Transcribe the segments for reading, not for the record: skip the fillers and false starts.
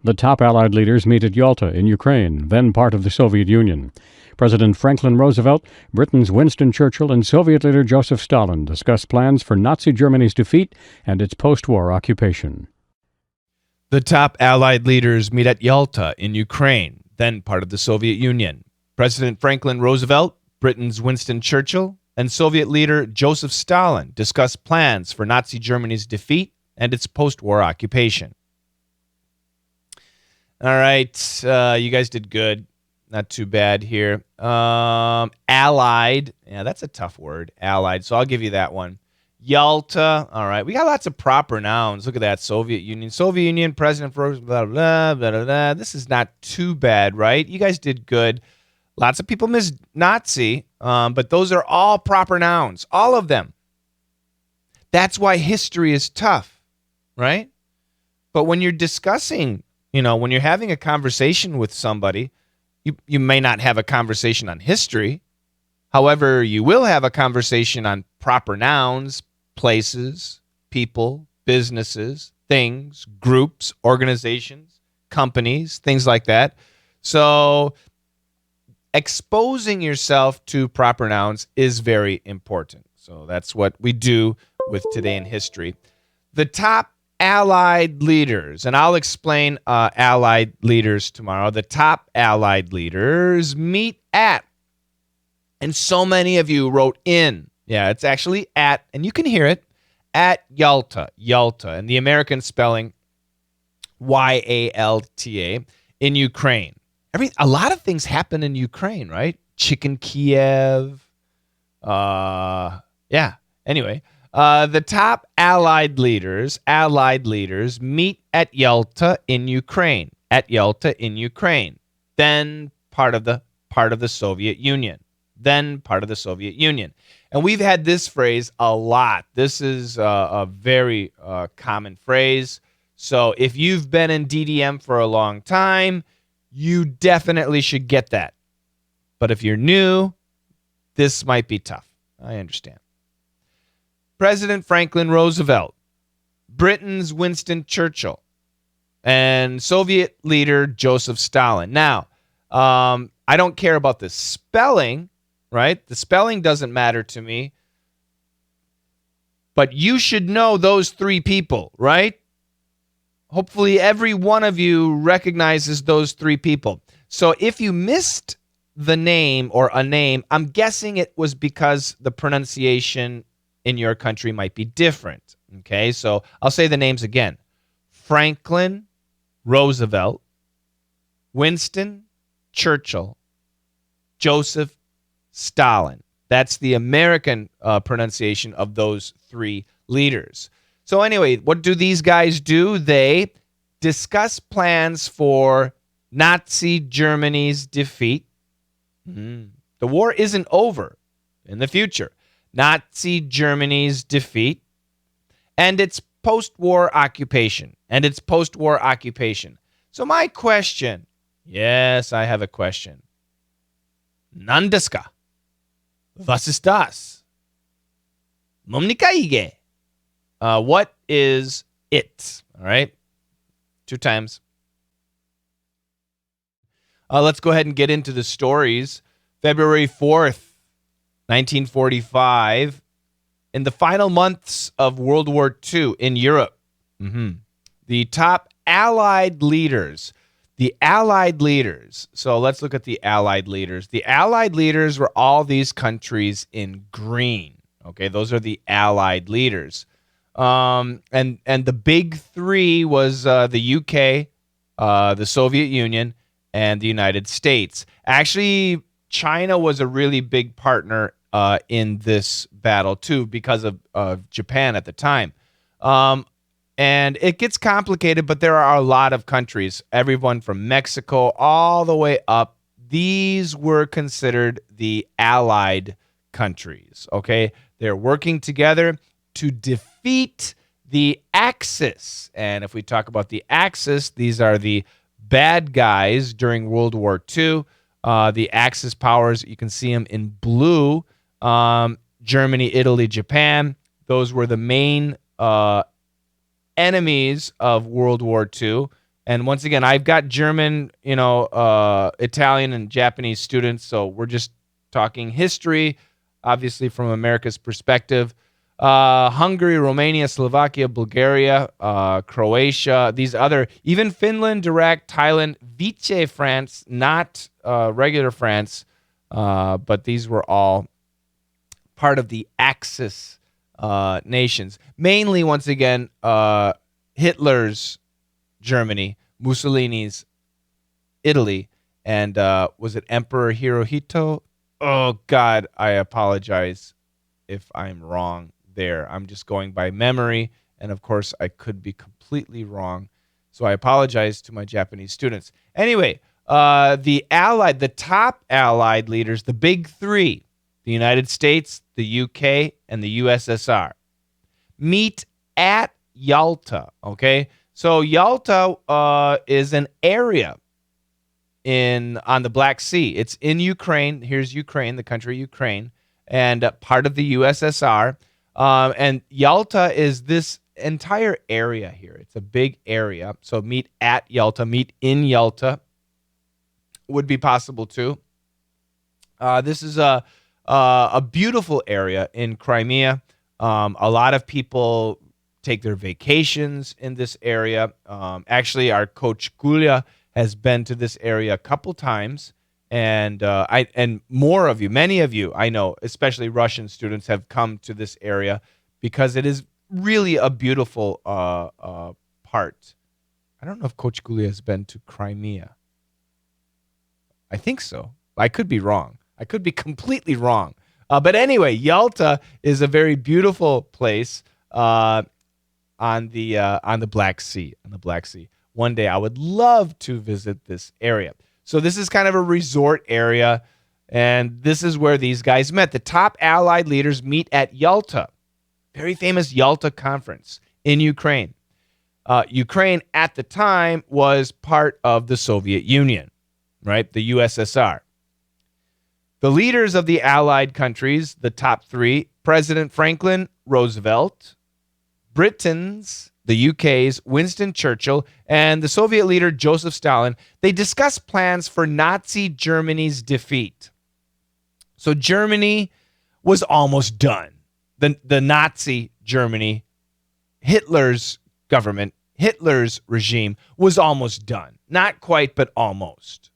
The top Allied leaders meet at Yalta in Ukraine, then part of the Soviet Union. President Franklin Roosevelt, Britain's Winston Churchill, and Soviet leader Joseph Stalin discuss plans for Nazi Germany's defeat and its post-war occupation. The top Allied leaders meet at Yalta in Ukraine, then part of the Soviet Union. President Franklin Roosevelt, Britain's Winston Churchill, and Soviet leader Joseph Stalin discuss plans for Nazi Germany's defeat and its post-war occupation. All right, you guys did good. Not too bad here. Allied. Yeah, that's a tough word. Allied. So I'll give you that one. Yalta. All right. We got lots of proper nouns. Look at that. Soviet Union. Soviet Union, President, blah, blah, blah, blah, blah, blah. This is not too bad, right? You guys did good. Lots of people miss Nazi, but those are all proper nouns. All of them. That's why history is tough, right? But when you're discussing, when you're having a conversation with somebody, you may not have a conversation on history. However, you will have a conversation on proper nouns, places, people, businesses, things, groups, organizations, companies, things like that. So exposing yourself to proper nouns is very important. So that's what we do with Today in History. The top Allied leaders, and I'll explain Allied leaders tomorrow. The top Allied leaders meet at, and so many of you wrote in. Yeah, it's actually at, and you can hear it, at Yalta, and the American spelling, Yalta, in Ukraine. A lot of things happen in Ukraine, right? Chicken Kiev. Anyway. The top Allied leaders meet at Yalta in Ukraine. Then part of the Soviet Union. And we've had this phrase a lot. This is a very common phrase. So if you've been in DDM for a long time, you definitely should get that. But if you're new, this might be tough. I understand. President Franklin Roosevelt, Britain's Winston Churchill, and Soviet leader Joseph Stalin. Now, I don't care about the spelling, right? The spelling doesn't matter to me. But you should know those three people, right? Hopefully every one of you recognizes those three people. So if you missed the name or a name, I'm guessing it was because the pronunciation in your country might be different. Okay, so I'll say the names again. Franklin Roosevelt, Winston Churchill, Joseph Stalin. That's the American pronunciation of those three leaders. So anyway, what do these guys do? They discuss plans for Nazi Germany's defeat. The war isn't over in the future. Nazi Germany's defeat and its post-war occupation. So my question, yes, I have a question. Nan desu ka? Was ist das? Mumnikaige. What is it? All right. 2 times. Let's go ahead and get into the stories. February 4th, 1945, in the final months of World War II in Europe, the top Allied leaders, so let's look at the Allied leaders. The Allied leaders were all these countries in green. Okay, those are the Allied leaders. And the big three was the UK, the Soviet Union, and the United States. Actually, China was a really big partner in this battle too because of Japan at the time. And it gets complicated, but there are a lot of countries, everyone from Mexico all the way up. These were considered the Allied countries, okay? They're working together to defeat the Axis. And if we talk about the Axis, these are the bad guys during World War II. The Axis powers, you can see them in blue. Germany, Italy, Japan. Those were the main enemies of World War II. And once again, I've got German, Italian and Japanese students, so we're just talking history, obviously from America's perspective. Hungary, Romania, Slovakia, Bulgaria, Croatia, these other, even Finland, Iraq, Thailand, Vichy France, not regular France, but these were all part of the Axis nations. Mainly, once again, Hitler's Germany, Mussolini's Italy, and was it Emperor Hirohito? Oh, God, I apologize if I'm wrong there. I'm just going by memory, and of course, I could be completely wrong. So I apologize to my Japanese students. Anyway, the top Allied leaders, the big three, the United States, the UK, and the USSR, meet at Yalta, okay? So Yalta is an area on the Black Sea. It's in Ukraine. Here's Ukraine, the country Ukraine, and part of the USSR. And Yalta is this entire area here. It's a big area. So meet at Yalta, meet in Yalta would be possible too. This is a beautiful area in Crimea. A lot of people take their vacations in this area. Actually, our coach Gulia has been to this area a couple times, and more of you, many of you, I know, especially Russian students, have come to this area because it is really a beautiful part. I don't know if Coach Gulia has been to Crimea. I think so. I could be wrong. I could be completely wrong. But anyway, Yalta is a very beautiful place on the Black Sea. On the Black Sea. One day I would love to visit this area. So this is kind of a resort area, and this is where these guys met. The top Allied leaders meet at Yalta, very famous Yalta Conference in Ukraine. Ukraine at the time was part of the Soviet Union, right? The USSR. The leaders of the Allied countries, the top three, President Franklin Roosevelt, Britain's, the UK's Winston Churchill, and the Soviet leader Joseph Stalin, they discussed plans for Nazi Germany's defeat. So Germany was almost done. The Nazi Germany, Hitler's government, Hitler's regime was almost done. Not quite, but almost.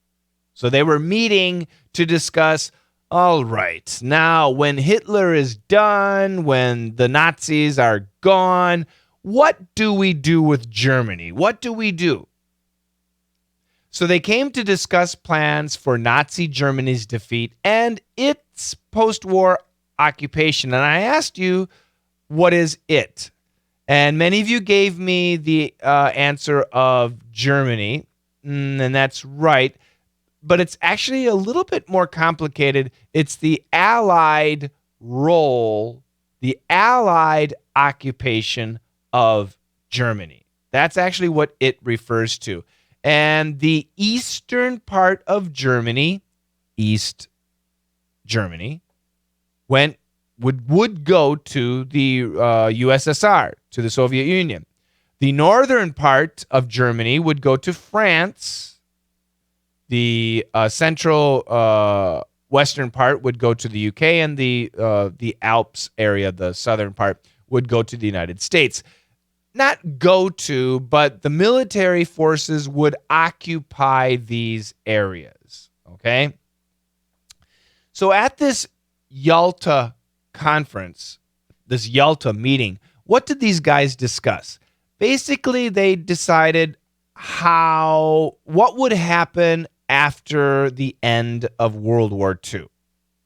So they were meeting to discuss, all right, now when Hitler is done, when the Nazis are gone, what do we do with Germany? What do we do? So they came to discuss plans for Nazi Germany's defeat and its post-war occupation. And I asked you, what is it? And many of you gave me the answer of Germany, and that's right. But it's actually a little bit more complicated. It's the Allied role, the Allied occupation of Germany. That's actually what it refers to. And the eastern part of Germany, East Germany, would go to the USSR, to the Soviet Union. The northern part of Germany would go to France. The central western part would go to the UK, and the Alps area, the southern part, would go to the United States. Not go to, but the military forces would occupy these areas, okay? So at this Yalta conference, this Yalta meeting, what did these guys discuss? Basically, they decided what would happen after the end of World War II.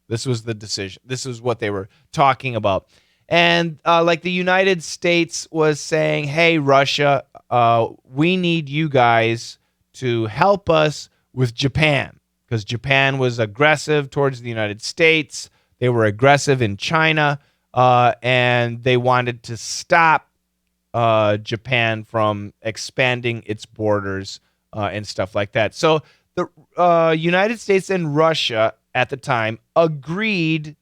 This was the decision. This is what they were talking about. And like the United States was saying, hey, Russia, we need you guys to help us with Japan, because Japan was aggressive towards the United States. They were aggressive in China, and they wanted to stop Japan from expanding its borders and stuff like that. So the United States and Russia at the time agreed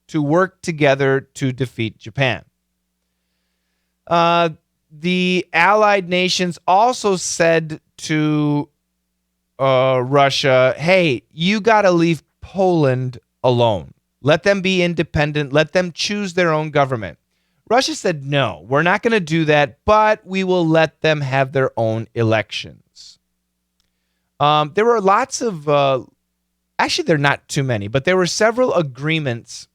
to work together to defeat Japan. The Allied nations also said to Russia, hey, you got to leave Poland alone. Let them be independent. Let them choose their own government. Russia said, no, we're not going to do that, but we will let them have their own elections. There were lots of, actually, there are not too many, but there were several agreements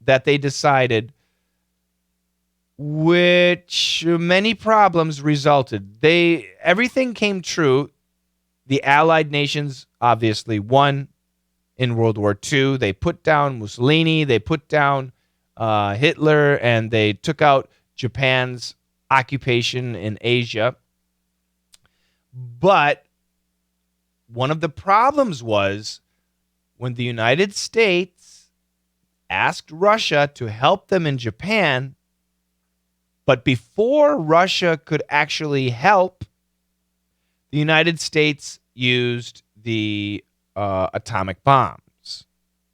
that they decided, which many problems resulted. Everything came true. The Allied nations obviously won in World War II. They put down Mussolini. They put down Hitler, and they took out Japan's occupation in Asia. But one of the problems was when the United States asked Russia to help them in Japan, but before Russia could actually help, the United States used the atomic bombs,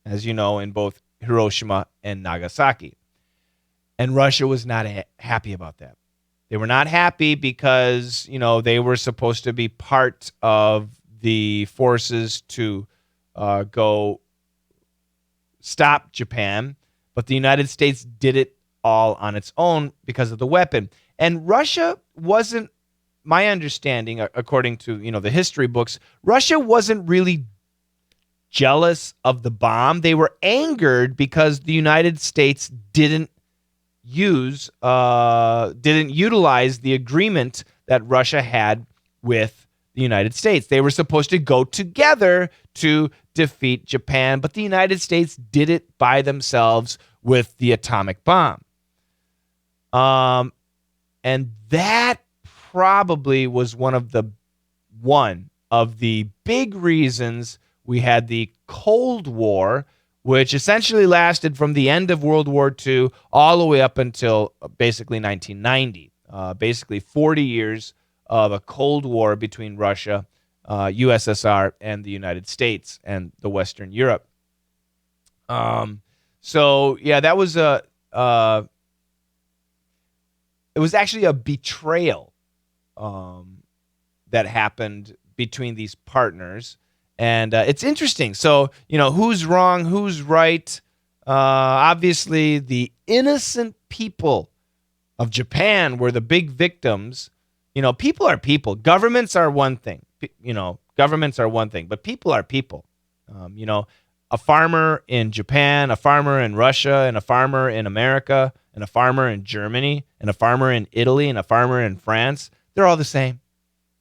as you know, in both Hiroshima and Nagasaki. And Russia was not happy about that. They were not happy because, they were supposed to be part of the forces to go stop Japan, but the United States did it all on its own because of the weapon. And Russia wasn't, my understanding, according to, the history books, Russia wasn't really jealous of the bomb. They were angered because the United States didn't utilize the agreement that Russia had with the United States. They were supposed to go together to defeat Japan, but the United States did it by themselves with the atomic bomb. And that probably was one of the big reasons we had the Cold War, which essentially lasted from the end of World War II all the way up until basically 1990. Basically 40 years of a Cold War between Russia, USSR, and the United States and the Western Europe. So yeah, that was it was actually a betrayal that happened between these partners. And it's interesting. So, who's wrong, who's right? Obviously, the innocent people of Japan were the big victims. People are people. Governments are one thing. Governments are one thing, but people are people. A farmer in Japan, a farmer in Russia, and a farmer in America, and a farmer in Germany, and a farmer in Italy, and a farmer in France, they're all the same.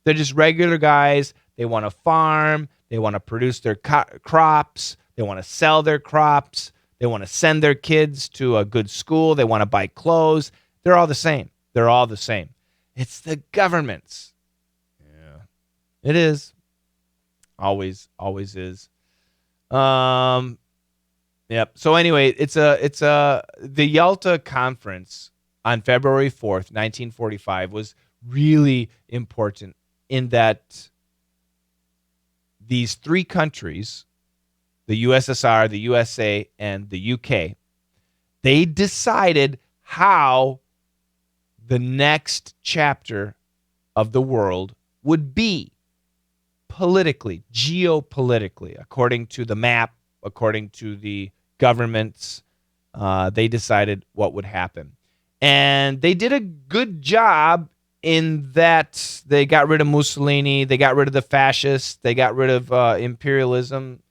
They're just regular guys. They want to farm. They want to produce their crops. They want to sell their crops. They want to send their kids to a good school. They want to buy clothes. They're all the same. They're all the same. It's the governments. Yeah, it is. Always is. Yep. So anyway, it's the Yalta Conference on February 4th, 1945 was really important in that these three countries, the USSR, the USA, and the UK, they decided how the next chapter of the world would be politically, geopolitically, according to the map, according to the governments. They decided what would happen. And they did a good job in that they got rid of Mussolini, they got rid of the fascists, they got rid of imperialism,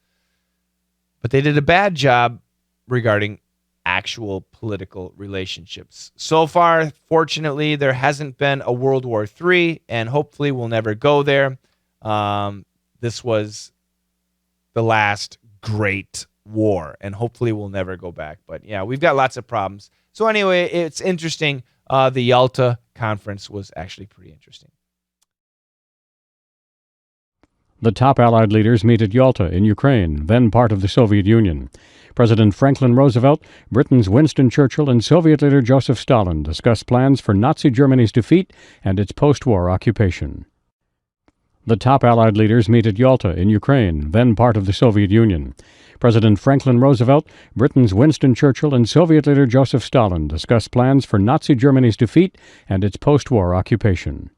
but they did a bad job regarding actual political relationships. So far, fortunately, there hasn't been a World War III, and hopefully we'll never go there. This was the last great war, and hopefully we'll never go back. But yeah, we've got lots of problems. So anyway, it's interesting. The Yalta Conference was actually pretty interesting. The top Allied leaders meet at Yalta in Ukraine, then part of the Soviet Union. President Franklin Roosevelt, Britain's Winston Churchill, and Soviet leader Joseph Stalin discuss plans for Nazi Germany's defeat and its post-war occupation. The top Allied leaders meet at Yalta in Ukraine, then part of the Soviet Union. President Franklin Roosevelt, Britain's Winston Churchill, and Soviet leader Joseph Stalin discuss plans for Nazi Germany's defeat and its post-war occupation.